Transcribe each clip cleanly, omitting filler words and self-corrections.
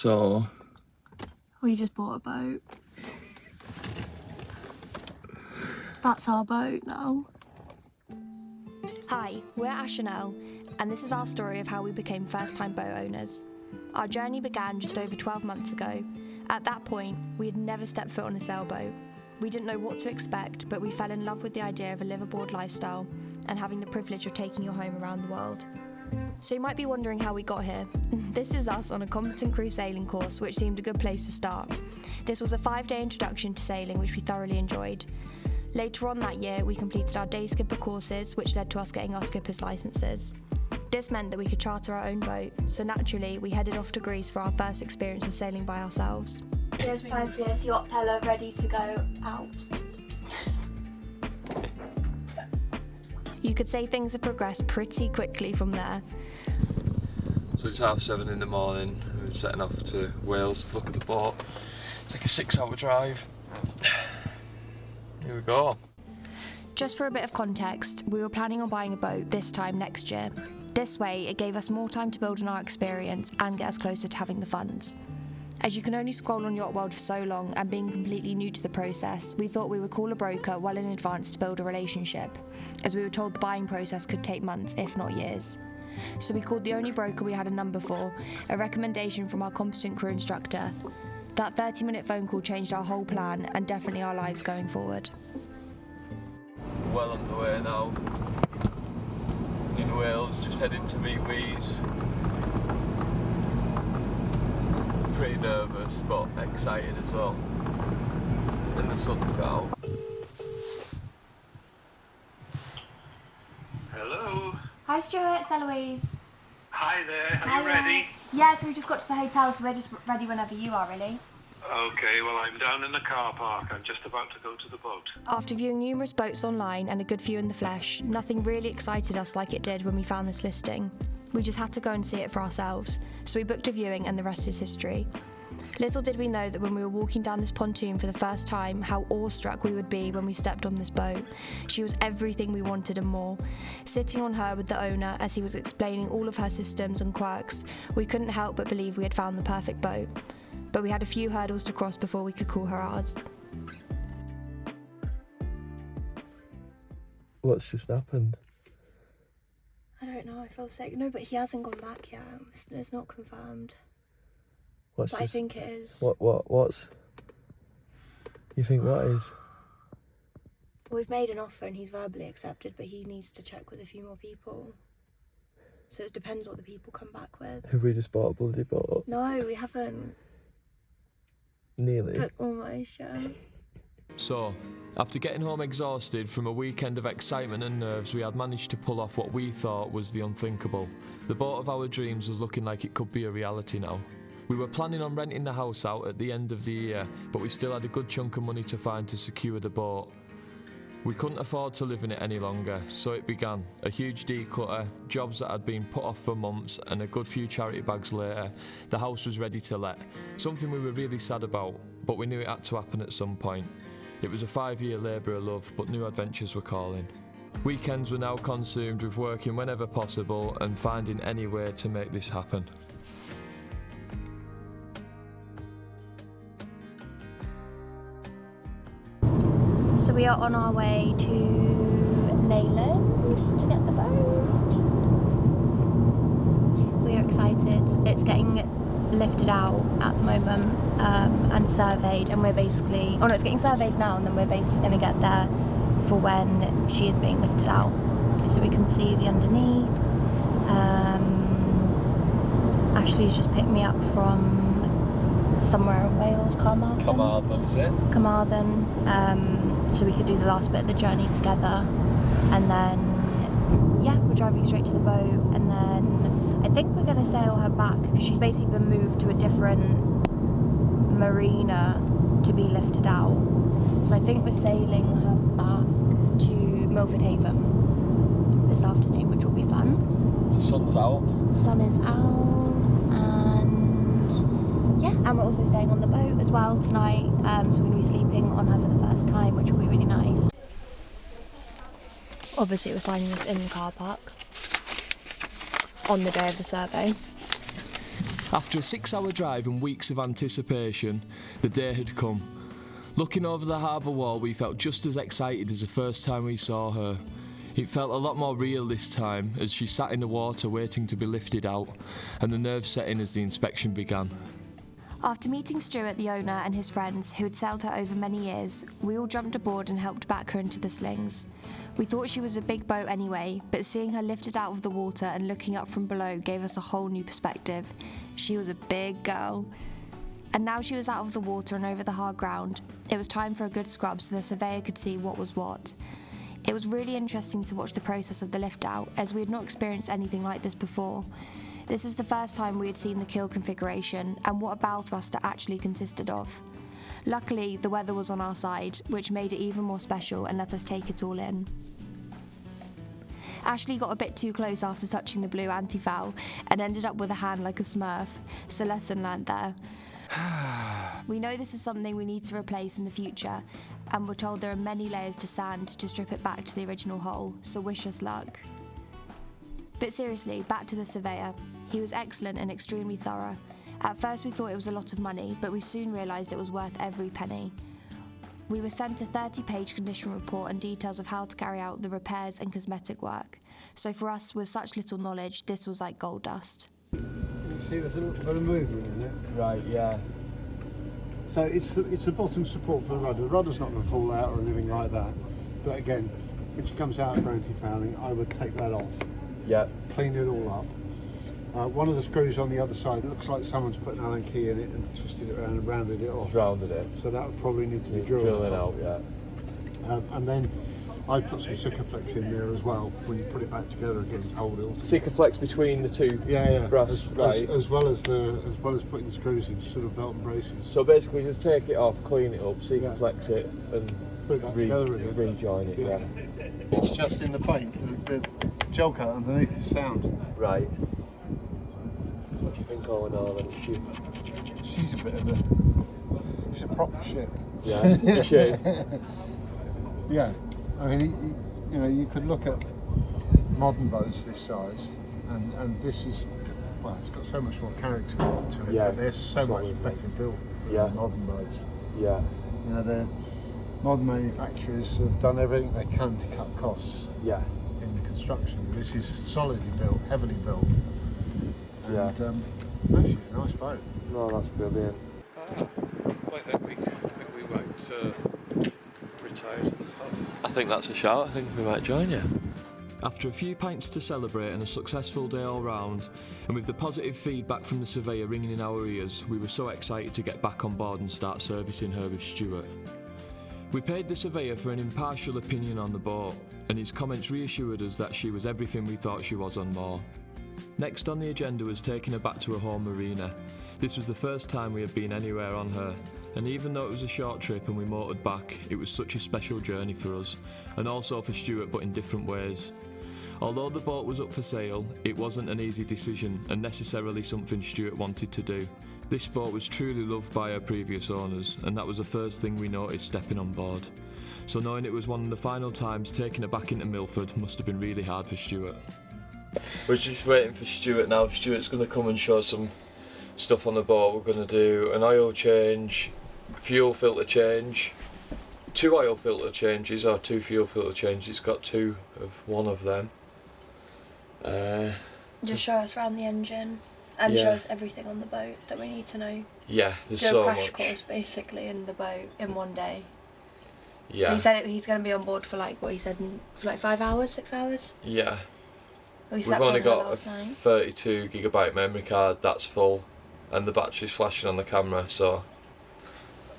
So... we just bought a boat. That's our boat now. Hi, we're Ash and Elle, and this is our story of how we became first-time boat owners. Our journey began just over 12 months ago. At that point, we had never stepped foot on a sailboat. We didn't know what to expect, but we fell in love with the idea of a live-aboard lifestyle and having the privilege of taking your home around the world. So you might be wondering how we got here. This is us on a competent crew sailing course, which seemed a good place to start. This was a 5-day introduction to sailing, which we thoroughly enjoyed. Later on that year, we completed our day skipper courses, which led to us getting our skipper's licences. This meant that we could charter our own boat, so naturally we headed off to Greece for our first experience of sailing by ourselves. Here's Perseus Yacht Peller ready to go out. You could say things have progressed pretty quickly from there. So it's 7:30 in the morning, and we're setting off to Wales to look at the boat. It's like a 6-hour drive. Here we go. Just for a bit of context, we were planning on buying a boat this time next year. This way, it gave us more time to build on our experience and get us closer to having the funds. As you can only scroll on Yacht World for so long, and being completely new to the process, we thought we would call a broker well in advance to build a relationship, as we were told the buying process could take months, if not years. So we called the only broker we had a number for, a recommendation from our competent crew instructor. That 30-minute phone call changed our whole plan and definitely our lives going forward. Well underway now. In Wales, just heading to meet Weeze. Pretty nervous, but excited as well. And the sun's got out. Hello. Hi Stuart, it's Eloise. Hi there. Are you ready? Yeah, so we just got to the hotel, so we're just ready whenever you are, really. Okay, well, I'm down in the car park. I'm just about to go to the boat. After viewing numerous boats online and a good few in the flesh, nothing really excited us like it did when we found this listing. We just had to go and see it for ourselves, so we booked a viewing and the rest is history. Little did we know that when we were walking down this pontoon for the first time, how awestruck we would be when we stepped on this boat. She was everything we wanted and more. Sitting on her with the owner as he was explaining all of her systems and quirks, we couldn't help but believe we had found the perfect boat. But we had a few hurdles to cross before we could call her ours. What's just happened? I don't know, I feel sick. No, but he hasn't gone back yet. It's not confirmed. What's But just... I think it is. What's... You think what is? We've made an offer and he's verbally accepted, but he needs to check with a few more people. So it depends what the people come back with. Have we just bought a bloody boat? No, we haven't. Nearly. But almost, yeah. So, after getting home exhausted from a weekend of excitement and nerves, we had managed to pull off what we thought was the unthinkable. The boat of our dreams was looking like it could be a reality now. We were planning on renting the house out at the end of the year, but we still had a good chunk of money to find to secure the boat. We couldn't afford to live in it any longer, so it began. A huge declutter, jobs that had been put off for months, and a good few charity bags later, the house was ready to let. Something we were really sad about, but we knew it had to happen at some point. It was a 5-year labour of love, but new adventures were calling. Weekends were now consumed with working whenever possible and finding any way to make this happen. So we are on our way to Leyland to get the boat. We are excited. It's getting lifted out at the moment and surveyed, and we're basically... Oh no, it's getting surveyed now, and then we're basically going to get there for when she is being lifted out. So we can see the underneath. Ashley's just picked me up from somewhere in Wales, Carmarthen. Carmarthen, is it? Carmarthen. So we could do the last bit of the journey together, and then yeah, we're driving straight to the boat, and then I think we're going to sail her back because she's basically been moved to a different marina to be lifted out. So I think we're sailing her back to Milford Haven this afternoon, which will be fun. The sun's out. The sun is out, and yeah, and we're also staying on the boat as well tonight, so we're going to be sleeping on her for the first time, which will be really nice. Obviously we're signing this in the car park on the day of the survey. After a 6-hour drive and weeks of anticipation, the day had come. Looking over the harbour wall, we felt just as excited as the first time we saw her. It felt a lot more real this time as she sat in the water waiting to be lifted out, and the nerves set in as the inspection began. After meeting Stuart, the owner, and his friends, who had sailed her over many years, we all jumped aboard and helped back her into the slings. We thought she was a big boat anyway, but seeing her lifted out of the water and looking up from below gave us a whole new perspective. She was a big girl. And now she was out of the water and over the hard ground, it was time for a good scrub so the surveyor could see what was what. It was really interesting to watch the process of the lift out, as we had not experienced anything like this before. This is the first time we had seen the keel configuration and what a bow thruster actually consisted of. Luckily, the weather was on our side, which made it even more special and let us take it all in. Ashley got a bit too close after touching the blue anti-foul and ended up with a hand like a smurf, so lesson learned there. We know this is something we need to replace in the future, and we're told there are many layers to sand to strip it back to the original hull, so wish us luck. But seriously, back to the surveyor. He was excellent and extremely thorough. At first we thought it was a lot of money, but we soon realised it was worth every penny. We were sent a 30-page condition report and details of how to carry out the repairs and cosmetic work. So for us, with such little knowledge, this was like gold dust. You see there's a little bit of movement in it. Right, yeah. So it's the bottom support for the rudder. The rudder's not going to fall out or anything like that. But again, when she comes out for anti-fouling, I would take that off. Yeah. Clean it all up. One of the screws on the other side, it looks like someone's put an Allen key in it and twisted it around and rounded it off. Rounded it. So that would probably need to be Drilling out, yeah. And then I put some Sikaflex in there as well when you put it back together again to hold it all together. Sikaflex between the two brass, as well as putting the screws in, sort of belt and braces. So basically just take it off, clean it up, Sikaflex it and put it back together again. Rejoin it, yeah. It's just in the paint, the gel coat underneath is sound. Right. What do you think all in all then? She's a proper ship. Yeah, it's a shame. Yeah, I mean, you could look at modern boats this size, and this is, well, it's got so much more character to it, but they're so much better built than modern boats. Yeah. The modern manufacturers have done everything they can to cut costs. Yeah. In the construction. This is solidly built, heavily built. And, no, she's a nice boat. No, that's brilliant. I think we might retire. I think that's a shout. I think we might join you. After a few pints to celebrate and a successful day all round, and with the positive feedback from the surveyor ringing in our ears, we were so excited to get back on board and start servicing her with Stuart. We paid the surveyor for an impartial opinion on the boat, and his comments reassured us that she was everything we thought she was and more. Next on the agenda was taking her back to her home marina. This was the first time we had been anywhere on her, and even though it was a short trip and we motored back, it was such a special journey for us, and also for Stuart, but in different ways. Although the boat was up for sale, it wasn't an easy decision and necessarily something Stuart wanted to do. This boat was truly loved by her previous owners, and that was the first thing we noticed stepping on board. So knowing it was one of the final times taking her back into Milford must have been really hard for Stuart. We're just waiting for Stuart now. Stuart's going to come and show some stuff on the boat. We're going to do an oil change, fuel filter change, 2 oil filter changes or 2 fuel filter changes. It's got 2 of one of them. Just show us around the engine and show us everything on the boat that we need to know. Yeah, there's do so a crash much. course basically in the boat in one day. Yeah. So he said he's going to be on board for like, what he said, for like 5 hours, 6 hours? Yeah. We We've only got a 32GB memory card, that's full, and the battery's flashing on the camera, so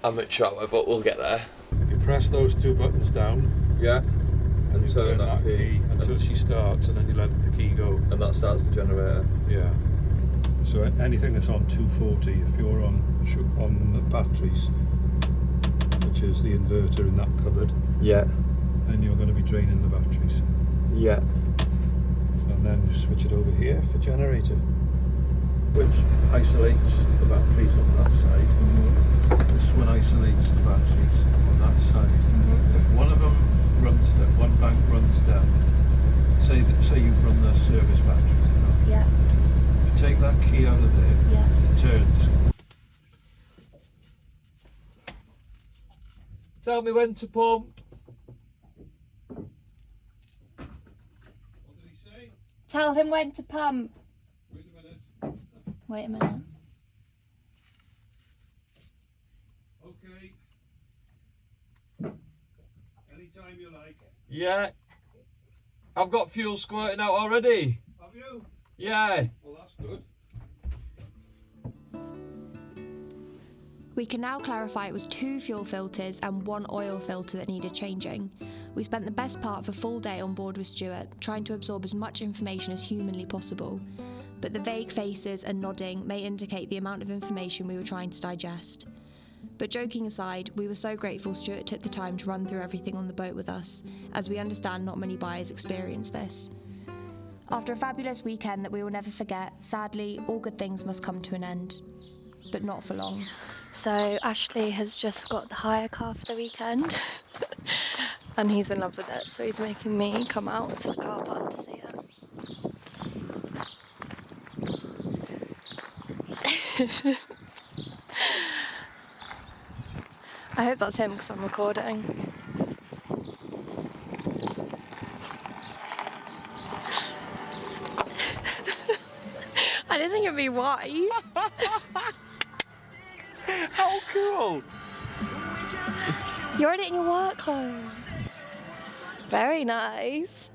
I'm at shower, but we'll get there. You press those 2 buttons down. Yeah. And You turn that key until she starts, and then you let the key go. And that starts the generator. Yeah. So anything that's on 240, if you're on the batteries, which is the inverter in that cupboard, Yeah. then you're going to be draining the batteries. Yeah. And then you switch it over here for generator, which isolates the batteries on that side. This one isolates the batteries on that side. If one of them runs down, one bank runs down, say you've run the service batteries down, Yeah. you take that key out of there, Yeah. turns. Tell me when to pump. What did he say? Tell him when to pump. Wait a minute. Wait a minute. Okay. Anytime you like. Yeah. I've got fuel squirting out already. Have you? Yeah. Well, that's good. We can now clarify it was 2 fuel filters and 1 oil filter that needed changing. We spent the best part of a full day on board with Stuart, trying to absorb as much information as humanly possible. But the vague faces and nodding may indicate the amount of information we were trying to digest. But joking aside, we were so grateful Stuart took the time to run through everything on the boat with us, as we understand not many buyers experience this. After a fabulous weekend that we will never forget, sadly, all good things must come to an end. But not for long. So Ashley has just got the hire car for the weekend and he's in love with it, so he's making me come out to the car park to see it. I hope that's him because I'm recording. I didn't think it'd be white. How cool. You're in it in your work clothes. Very nice.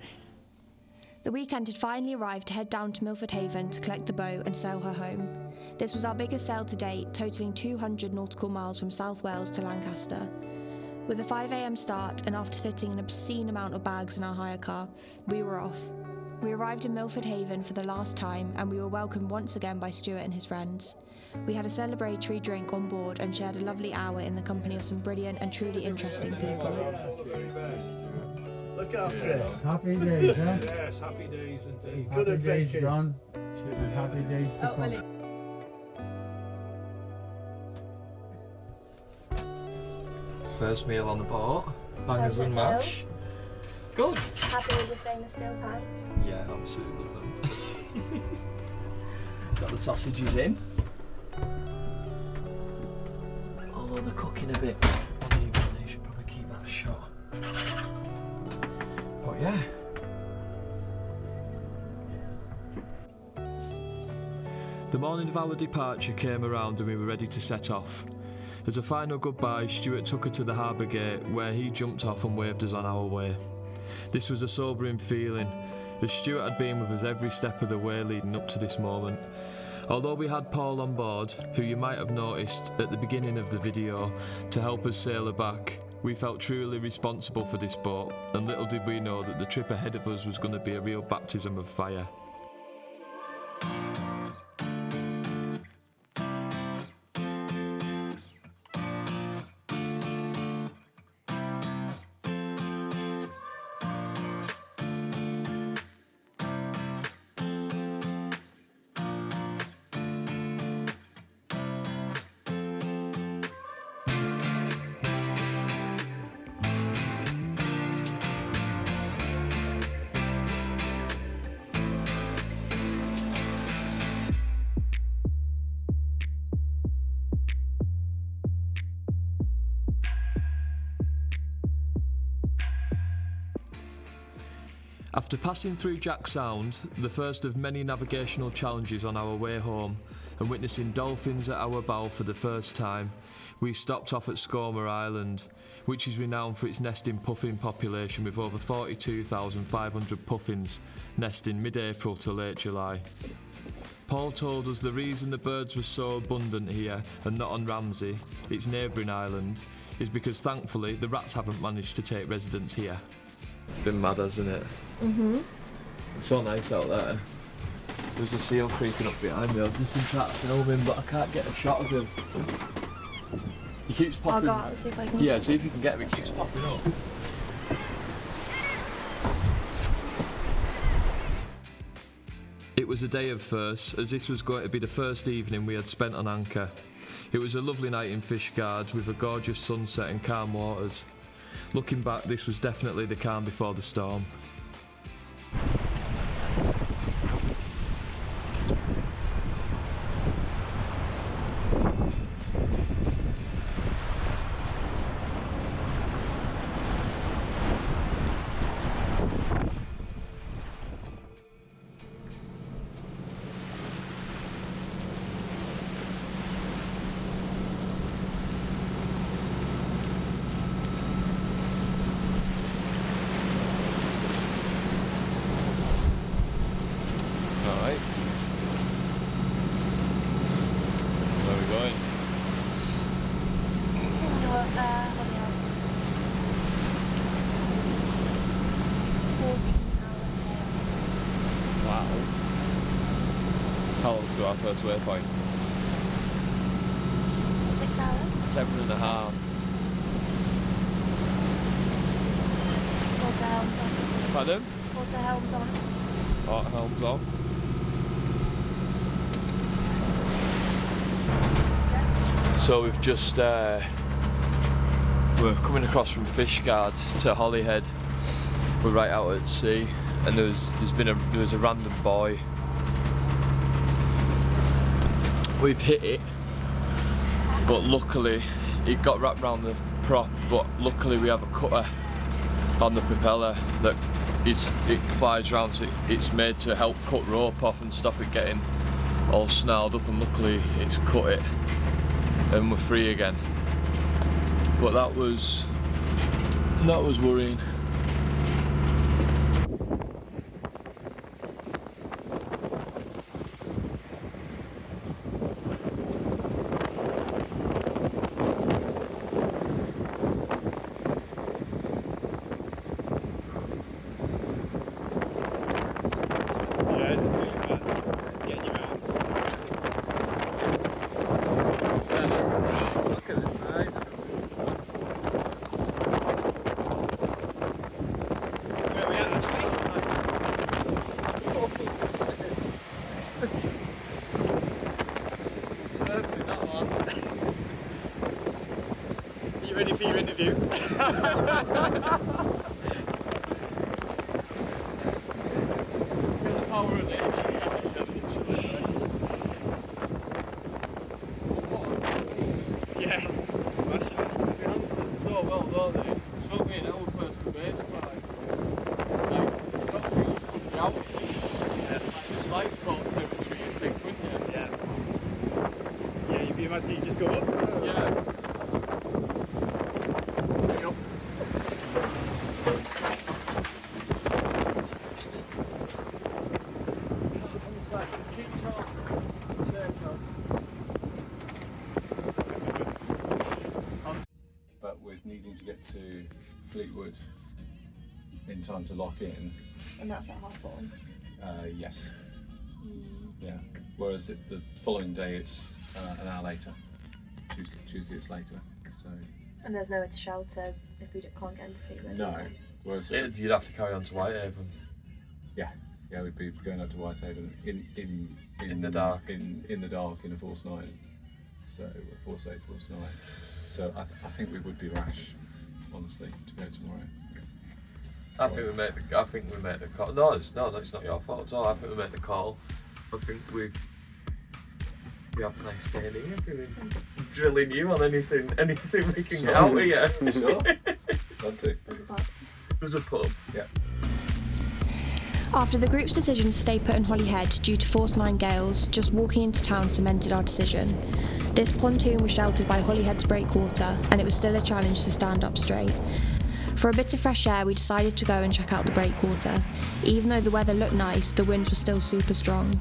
The weekend had finally arrived to head down to Milford Haven to collect the boat and sail her home. This was our biggest sail to date, totalling 200 nautical miles from South Wales to Lancaster. With a 5 a.m. start and after fitting an obscene amount of bags in our hire car, we were off. We arrived in Milford Haven for the last time and we were welcomed once again by Stuart and his friends. We had a celebratory drink on board and shared a lovely hour in the company of some brilliant and truly interesting people. Look after it. Happy days, huh? Yes, happy days indeed. Good Happy days, adventures. John. And happy days to come. First meal on the boat. Bangers and mash. Good. Happy with your stainless steel pans? Yeah, absolutely love them. Got the sausages in. Although they're cooking a bit uneven, they should probably keep that shut. But yeah. The morning of our departure came around and we were ready to set off. As a final goodbye, Stuart took her to the harbour gate where he jumped off and waved us on our way. This was a sobering feeling, as Stuart had been with us every step of the way leading up to this moment. Although we had Paul on board, who you might have noticed at the beginning of the video, to help us sail her back, we felt truly responsible for this boat, and little did we know that the trip ahead of us was going to be a real baptism of fire. After passing through Jack Sound, the first of many navigational challenges on our way home, and witnessing dolphins at our bow for the first time, we stopped off at Skomer Island, which is renowned for its nesting puffin population with over 42,500 puffins nesting mid-April to late July. Paul told us the reason the birds were so abundant here and not on Ramsey, its neighbouring island, is because thankfully the rats haven't managed to take residence here. It's been mad, hasn't it? Mhm. It's so nice out there. There's a seal creeping up behind me. I've just been trying to film him, but I can't get a shot of him. He keeps I'll popping. go out and see if I can. Yeah, see if you can get him. He keeps popping up. It was a day of firsts, as this was going to be the first evening we had spent on anchor. It was a lovely night in Fishguard with a gorgeous sunset and calm waters. Looking back, this was definitely the calm before the storm. going? Holyhead. 14-hour sail. Wow. How long to our first waypoint? 6 hours. 7.5. Quarter helms on. Pardon? Quarter helms on. Oh, helms on. So we've just we're coming across from Fishguard to Holyhead. We're right out at sea, and there was a random buoy. We've hit it, but luckily it got wrapped around the prop. But luckily we have a cutter on the propeller that it flies around, so it's made to help cut rope off and stop it getting all snarled up, and luckily it's cut it and we're free again. But that was worrying. Ready for your interview? Yeah, smash it. So well, don't they? It's not me an hour first to base climb. Like, you got to feel from the altitude. Yeah. Like, there's lifeboat territory, you think, wouldn't you? Yeah. Yeah, you imagine you just go up. Yeah. But with needing to get to Fleetwood in time to lock in, And that's at 4:30. yes. Yeah. Whereas the following day it's an hour later. Tuesday it's later. So And there's nowhere to shelter if we can't get into Fleetwood. no. Whereas You'd have to carry on to Whitehaven. yeah, we'd be going up to Whitehaven In the dark. In the dark in a force 9. So a force 8, force 9. So I think we would be rash, honestly, to go tomorrow. I think we made the call. No, it's not your fault at all. I think we made the call. I think we have a nice day in here doing drilling you on anything we can get out of here. Sure. Love to. There's a pub. Yeah. After the group's decision to stay put in Holyhead due to force 9 gales, just walking into town cemented our decision. This pontoon was sheltered by Holyhead's breakwater, and it was still a challenge to stand up straight. For a bit of fresh air, we decided to go and check out the breakwater. Even though the weather looked nice, the winds were still super strong.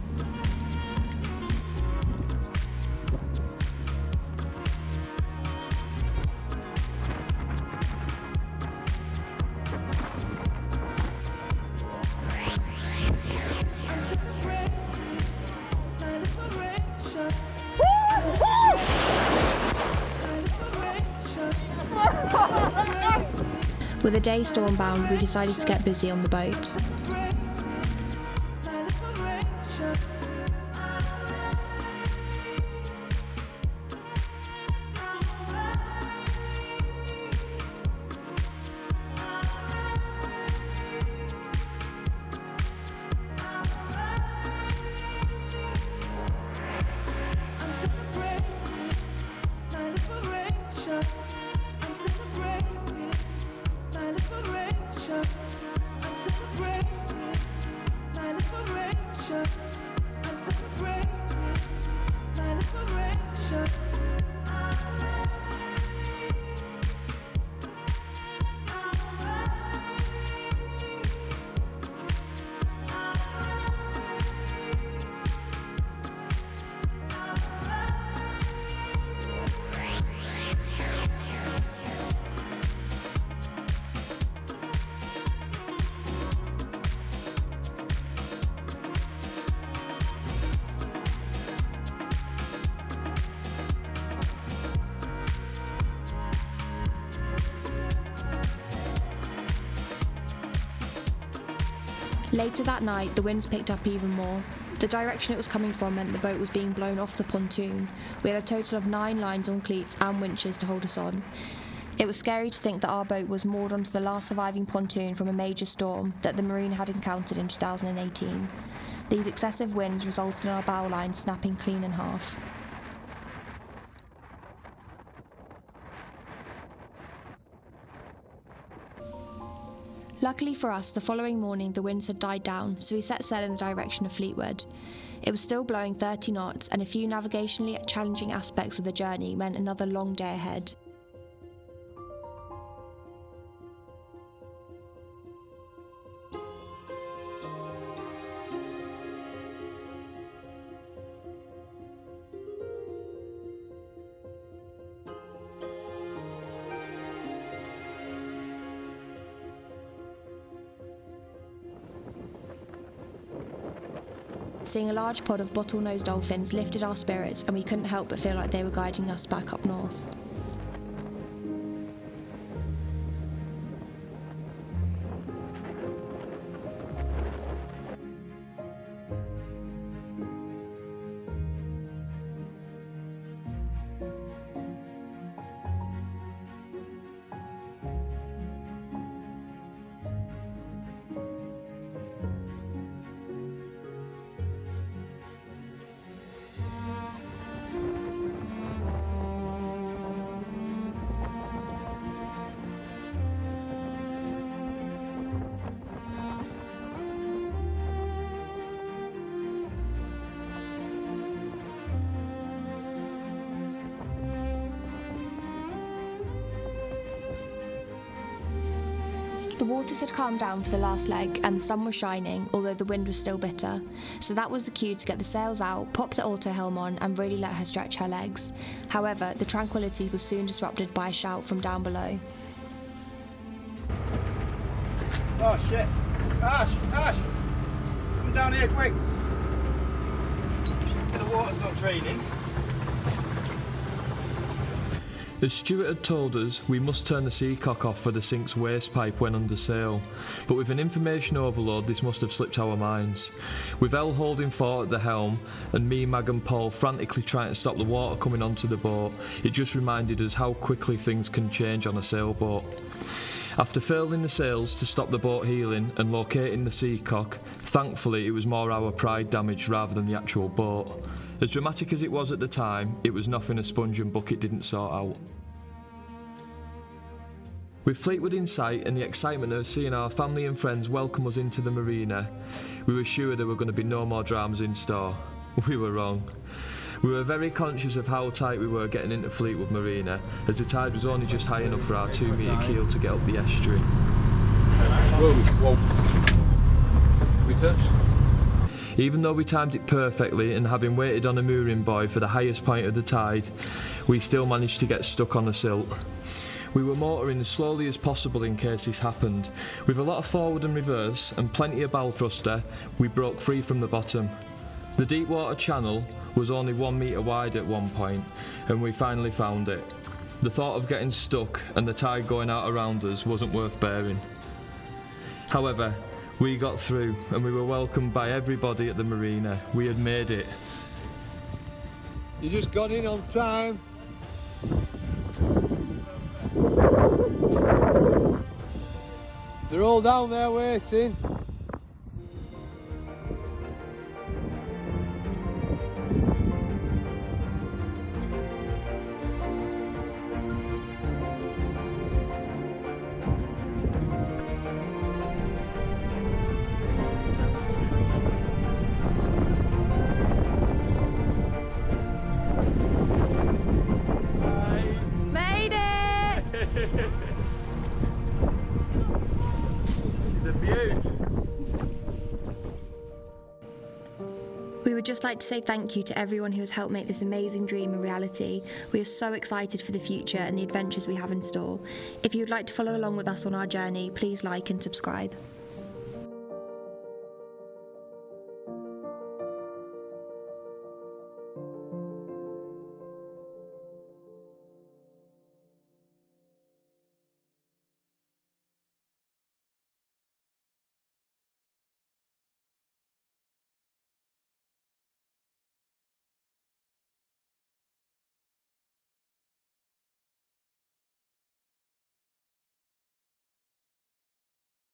With a day stormbound, we decided to get busy on the boat. Later that night, the winds picked up even more. The direction it was coming from meant the boat was being blown off the pontoon. We had a total of 9 lines on cleats and winches to hold us on. It was scary to think that our boat was moored onto the last surviving pontoon from a major storm that the marina had encountered in 2018. These excessive winds resulted in our bow line snapping clean in half. Luckily for us, the following morning the winds had died down, so we set sail in the direction of Fleetwood. It was still blowing 30 knots, and a few navigationally challenging aspects of the journey meant another long day ahead. Seeing a large pod of bottlenose dolphins lifted our spirits, and we couldn't help but feel like they were guiding us back up north. The waters had calmed down for the last leg and the sun was shining, although the wind was still bitter. So that was the cue to get the sails out, pop the auto helm on and really let her stretch her legs. However, the tranquility was soon disrupted by a shout from down below. Oh shit! Ash! Ash! Come down here quick! The water's not draining. As Stuart had told us, we must turn the seacock off for the sink's waste pipe when under sail, but with an information overload this must have slipped our minds. With Elle holding fort at the helm, and me, Mag and Paul frantically trying to stop the water coming onto the boat, it just reminded us how quickly things can change on a sailboat. After furling the sails to stop the boat heeling and locating the seacock, thankfully it was more our pride damaged rather than the actual boat. As dramatic as it was at the time, it was nothing a sponge and bucket didn't sort out. With Fleetwood in sight and the excitement of seeing our family and friends welcome us into the marina, we were sure there were going to be no more dramas in store. We were wrong. We were very conscious of how tight we were getting into Fleetwood Marina, as the tide was only just high enough for our 2 metre keel to get up the estuary. We touched. Even though we timed it perfectly and having waited on a mooring buoy for the highest point of the tide, we still managed to get stuck on a silt. We were motoring as slowly as possible in case this happened. With a lot of forward and reverse and plenty of bow thruster, we broke free from the bottom. The deep water channel was only 1 metre wide at one point, and we finally found it. The thought of getting stuck and the tide going out around us wasn't worth bearing. However, we got through and we were welcomed by everybody at the marina. We had made it. You just got in on time. They're all down there waiting. Made it! It's a beaut. We would just like to say thank you to everyone who has helped make this amazing dream a reality. We are so excited for the future and the adventures we have in store. If you would like to follow along with us on our journey, please like and subscribe.